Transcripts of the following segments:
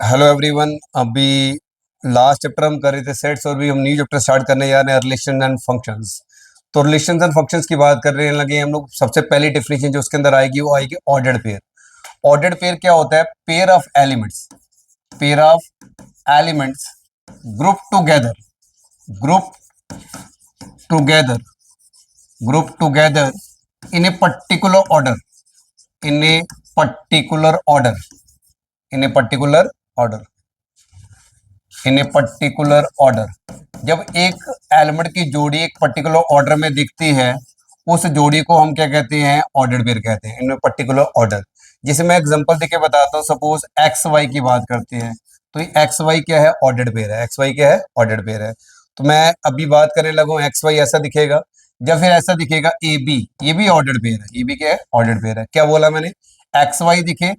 Hello everyone. अभी last chapter हम कर रहे थे सेट्स और भी हम न्यू चैप्टर स्टार्ट करने जा रहे हैं रिलेशन एंड फंक्शंस। तो रिलेशन एंड फंक्शंस की बात कर रहे हैं लगे हम लोग। सबसे पहली डेफिनेशन जो उसके अंदर आएगी वो आएगी ऑर्डर्ड पेयर। ऑर्डर्ड पेयर क्या होता है? Pair of elements, pair of elements group together, group together, group together in a particular order, in a particular order, in a particular order, in a particular order. जब एक element की जोड़ी एक particular order में दिखती है उस जोड़ी को हम क्या कहते हैं? ऑर्डर्ड पेयर कहते हैं, इन ए पर्टिकुलर ऑर्डर। जैसे मैं एग्जांपल देके बताता हूँ, सपोज एक्स वाई की बात करते हैं तो ये एक्स वाई क्या है? ऑर्डर्ड पेयर है। एक्स वाई क्या है? ऑर्डर्ड पेयर है। तो मैं अभी बात करने लगा हूँ एक्स वाई ऐसा दिखेगा, या फिर ऐसा दिखेगा ए बी, ये भी ऑर्डर्ड पेयर है। ये भी क्या है? ऑर्डर्ड पेयर है। क्या बोला मैंने? एक्स वाई दिखे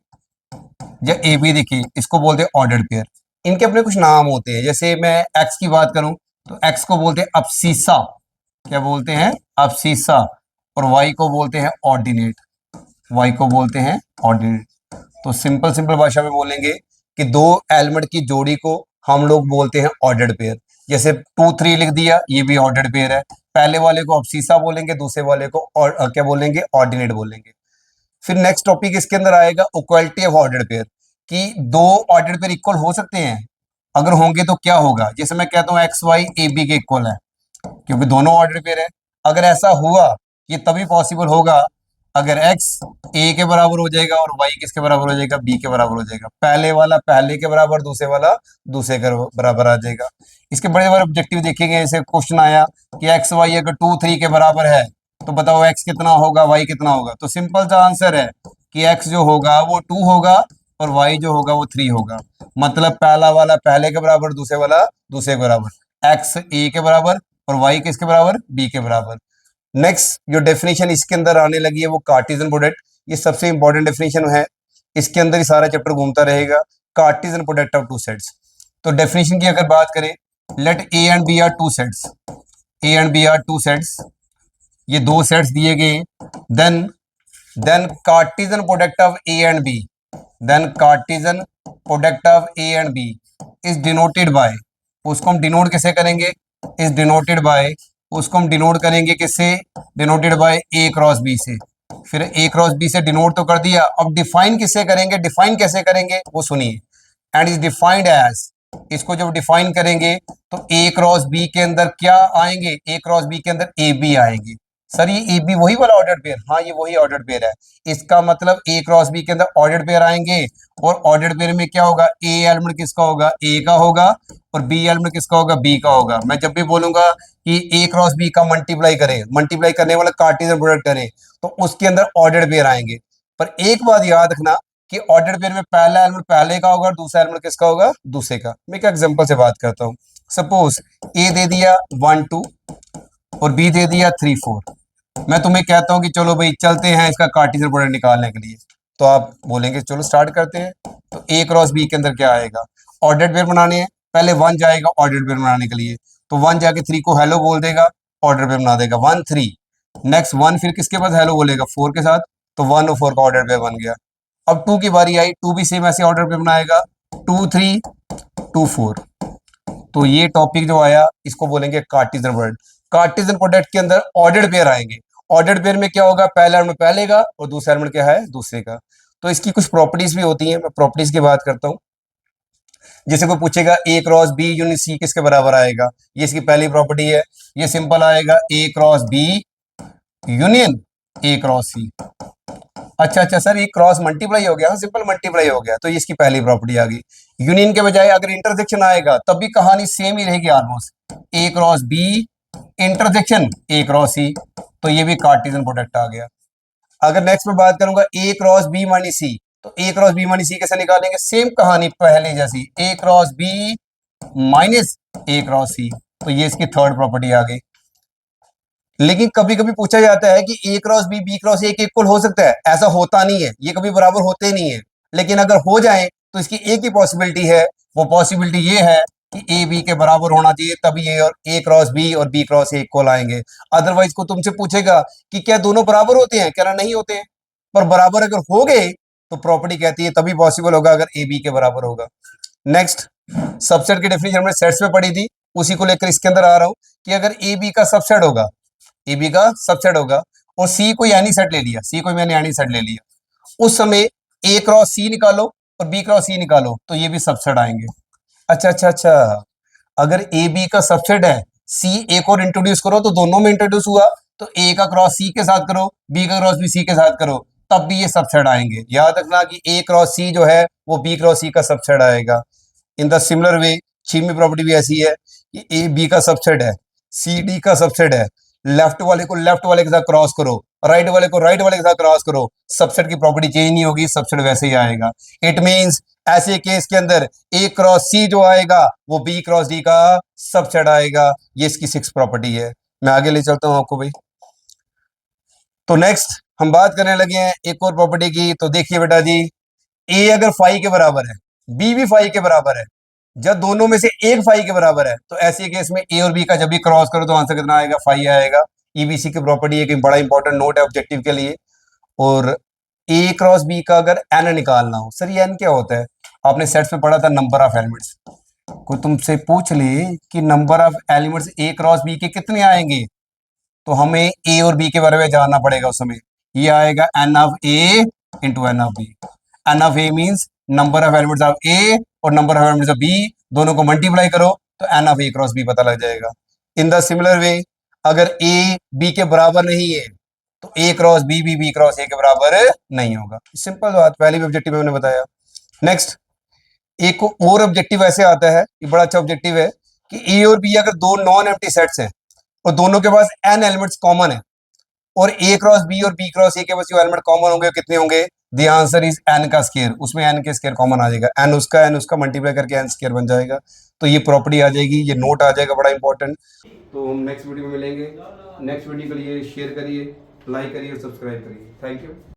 या ए बी दिखे, इसको बोलते हैं ऑर्डर्ड पेयर। इनके अपने कुछ नाम होते हैं। जैसे मैं एक्स की बात करूं तो एक्स को बोलते हैं अब्सीसा। क्या बोलते हैं? अब्सीसा। और वाई को बोलते हैं ऑर्डिनेट, वाई को बोलते हैं ऑर्डिनेट। तो सिंपल सिंपल भाषा में बोलेंगे कि दो एलिमेंट की जोड़ी को हम लोग बोलते हैं ऑर्डर्ड पेयर। जैसे 2 3 लिख दिया, ये भी ऑर्डर्ड पेयर है। पहले वाले को अब्सीसा बोलेंगे, दूसरे वाले को क्या बोलेंगे? ऑर्डिनेट बोलेंगे। फिर नेक्स्ट टॉपिक इसके अंदर आएगा इक्वलिटी ऑफ ऑर्डर्ड पेयर, कि दो ऑर्डर्ड पेयर इक्वल हो सकते हैं। अगर होंगे तो क्या होगा? जैसे मैं कहता हूँ एक्स वाई ए बी के इक्वल है, क्योंकि दोनों ऑर्डर पेयर है। अगर ऐसा हुआ, ये तभी पॉसिबल होगा अगर x a के बराबर हो जाएगा और y किसके बराबर हो जाएगा? b के बराबर हो जाएगा। पहले वाला पहले के बराबर, दूसरे वाला दूसरे के बराबर आ जाएगा। इसके बड़े बड़े ऑब्जेक्टिव देखेंगे। जैसे क्वेश्चन आया कि एक्स वाई अगर 2 3 के बराबर है तो बताओ x कितना होगा, y कितना होगा? तो सिंपल सा आंसर है कि x जो होगा वो 2 होगा और y जो होगा वो 3 होगा। मतलब पहला वाला पहले के बराबर, दूसरे वाला दूसरे के बराबर। x a के बराबर और y किसके बराबर? b के बराबर। नेक्स्ट जो डेफिनेशन इसके अंदर आने लगी है वो कार्टेशियन प्रोडक्ट। ये सबसे इंपॉर्टेंट डेफिनेशन है, इसके अंदर ही सारा चैप्टर घूमता रहेगा। Cartesian product of two sets. तो डेफिनेशन की अगर बात करें, let A and B are two sets, A and B are two sets, ये दो सेट्स दिए गए। Then then Cartesian product of A and B, then Cartesian product of A and B is denoted by, उसको हम denote कैसे करेंगे? Is denoted by, उसको हम डिनोट करेंगे किससे? Denoted by A cross B से। फिर ए क्रॉस बी से डिनोट तो कर दिया, अब डिफाइन किससे करेंगे? डिफाइन कैसे करेंगे वो सुनिए। एंड इज डिफाइंड एज, इसको जब डिफाइन करेंगे तो ए क्रॉस बी के अंदर क्या आएंगे? ए क्रॉस बी के अंदर ए बी आएंगे। सर ये ए बी वही वाला ऑर्डर्ड पेयर? हाँ ये वही ऑर्डर्ड पेयर है। इसका मतलब ए क्रॉस बी के अंदर ऑर्डर्ड पेयर आएंगे और ऑर्डर्ड पेयर में क्या होगा? ए एलिमेंट किसका होगा? ए का होगा और बी एलिमेंट किसका होगा? बी का होगा। मैं जब भी बोलूंगा कि ए क्रॉस बी का मल्टीप्लाई करें, मल्टीप्लाई करने वाला कार्टेशियन प्रोडक्ट करें, तो उसके अंदर ऑर्डर्ड पेयर आएंगे। पर एक बात याद रखना कि ऑर्डर्ड पेयर में पहला एलिमेंट पहले का होगा और दूसरा एलिमेंट किसका होगा? दूसरे का। मैं क्या एग्जांपल से बात करता हूँ। सपोज ए दे दिया 1 2 और बी दे दिया 3 4। मैं तुम्हें कहता हूं कि चलो भाई चलते हैं इसका कार्टेशियन प्रोडक्ट निकालने के लिए, तो आप बोलेंगे चलो स्टार्ट करते हैं। तो ए क्रॉस बी के अंदर क्या आएगा? ऑर्डर्ड पेयर बनाने हैं, पहले 1 जाएगा ऑर्डर्ड पेयर बनाने के लिए, तो 1 जाके 3 को हेलो बोल देगा, ऑर्डर पेयर बना देगा 1 3। नेक्स्ट 1 फिर किसके पास हेलो बोलेगा? 4 के साथ, तो 1 और 4 का ऑर्डर पेयर बन गया। अब 2 की बारी आई, 2 भी सेम ऐसे ऑर्डर पेयर बनाएगा, 2 3 2 4। तो ये टॉपिक जो आया इसको बोलेंगे कार्टेशियन प्रोडक्ट। कार्टेशियन प्रोडक्ट के अंदर ऑर्डर्ड पेयर आएंगे। ऑर्डर्ड पेयर में क्या होगा? पहला एलिमेंट पहले का और दूसरा एलिमेंट क्या है? दूसरे का। तो इसकी कुछ प्रॉपर्टीज भी होती हैं, मैं प्रॉपर्टीज की बात करता हूँ। जैसे कोई पूछेगा ए क्रॉस बी यूनिट सी किसके बराबर आएगा? ये इसकी पहली प्रॉपर्टी है। ये सिंपल आएगा A cross B union A cross C. अच्छा अच्छा सर ये क्रॉस मल्टीप्लाई हो गया? हाँ सिंपल मल्टीप्लाई हो गया, तो ये इसकी पहली प्रॉपर्टी आ गई। यूनियन के बजाय अगर इंटरसेक्शन आएगा तब भी कहानी सेम ही रहेगी almost. A cross B intersection A cross C, तो ये भी कार्टेशियन प्रोडक्ट आ गया। अगर नेक्स्ट में बात करूंगा ए क्रॉस बी माइनस सी, तो ए क्रॉस बी माइनस सी कैसे निकालेंगे? सेम कहानी पहले जैसी, ए क्रॉस बी माइनस ए क्रॉस सी, तो ये इसकी थर्ड प्रॉपर्टी आ गई। लेकिन कभी कभी पूछा जाता है कि A cross B B cross A के इक्वल हो सकता है? ऐसा होता नहीं है, ये कभी बराबर होते नहीं है। लेकिन अगर हो जाए तो इसकी एक ही पॉसिबिलिटी है, वो पॉसिबिलिटी ये है कि ए बी के बराबर होना चाहिए, तभी ए और ए क्रॉस बी और बी क्रॉस ए इक्वल आएंगे। अदरवाइज को तुमसे पूछेगा कि क्या दोनों बराबर होते हैं? कहना नहीं होते हैं। पर बराबर अगर हो गए तो प्रॉपर्टी कहती है तभी पॉसिबल होगा अगर ए बी के बराबर होगा। नेक्स्ट, सबसेट की डेफिनेशन हमने सेट्स में पढ़ी थी, उसी को लेकर इसके अंदर आ रहा हूं कि अगर ए बी का सबसेट होगा, ए बी का सबसेट होगा और सी कोई एनी सेट ले लिया, सी कोई मैंने एनी सेट ले लिया, उस समय ए क्रॉस सी निकालो और बी क्रॉस सी निकालो तो ये भी सबसेट आएंगे। अच्छा अच्छा अच्छा, अगर ए बी का सबसेट है, सी ए को इंट्रोड्यूस करो तो दोनों में इंट्रोड्यूस हुआ, तो ए का क्रॉस सी के साथ करो, बी का क्रॉस भी सी के साथ करो, तब भी ये सबसेट आएंगे। याद रखना कि ए क्रॉस सी जो है वो बी क्रॉस सी का सबसेट आएगा। इन द सिमिलर वे छीमी प्रॉपर्टी भी ऐसी है कि ए बी का सबसेट है, सी डी का सबसेट है, लेफ्ट वाले को लेफ्ट वाले के साथ क्रॉस करो, राइट वाले को राइट वाले के साथ क्रॉस करो, सबसेट की प्रॉपर्टी चेंज नहीं होगी, सबसेट वैसे ही आएगा। इट मींस ऐसे केस के अंदर ए क्रॉस सी जो आएगा वो बी क्रॉस डी का सबसेट आएगा। ये इसकी 6 प्रॉपर्टी है। मैं आगे ले चलता हूं आपको भाई। तो नेक्स्ट हम बात करने लगे हैं एक और प्रॉपर्टी की। तो देखिए बेटा जी, ए अगर फाई के बराबर है, बी भी फाई के बराबर है, जब दोनों में से एक फाई के बराबर है, तो ऐसे केस में ए और बी का जब भी क्रॉस करो तो आंसर कितना आएगा, फाई आएगा। ईबीसी की प्रॉपर्टी एक बड़ा इंपॉर्टेंट नोट है ऑब्जेक्टिव के लिए। और ए क्रॉस बी का अगर एन निकालना हो, सर ये एन क्या होता है, आपने सेट्स में पढ़ा था नंबर ऑफ एलिमेंट्स। कोई तुमसे पूछ ले कि number of elements A cross B के कितने आएंगे, तो हमें ए और बी के बारे में जानना पड़ेगा। उस समय ये आएगा n of A into n of B. N of A means number of elements of A और number of elements of B, दोनों को मल्टीप्लाई करो तो n of A cross B पता लग जाएगा। इन द सिमिलर वे अगर A B के बराबर नहीं है तो ए क्रॉस बी भी बी क्रॉस ए के बराबर नहीं होगा। सिंपल बात, पहले भी ऑब्जेक्टिव में मैंने बताया। नेक्स्ट, एक और ऑब्जेक्टिव ऐसे आता है, ये बड़ा अच्छा ऑब्जेक्टिव है कि ए और बी अगर दो नॉन एम्प्टी सेट्स हैं और दोनों के पास एन एलिमेंट्स कॉमन है, और ए क्रॉस बी और बी क्रॉस ए के पास जो एलिमेंट कॉमन होंगे कितने होंगे, द आंसर इज एन का स्केयर। उसमें एन के स्केयर कॉमन आ जाएगा, एन उसका मल्टीप्लाई करके एन स्केयर बन जाएगा। तो ये प्रॉपर्टी आ जाएगी, ये नोट आ जाएगा बड़ा इंपॉर्टेंट। तो हम नेक्स्ट वीडियो में मिलेंगे। नेक्स्ट वीडियो के लिए शेयर करिए, लाइक करिए और सब्सक्राइब करिए। Thank you.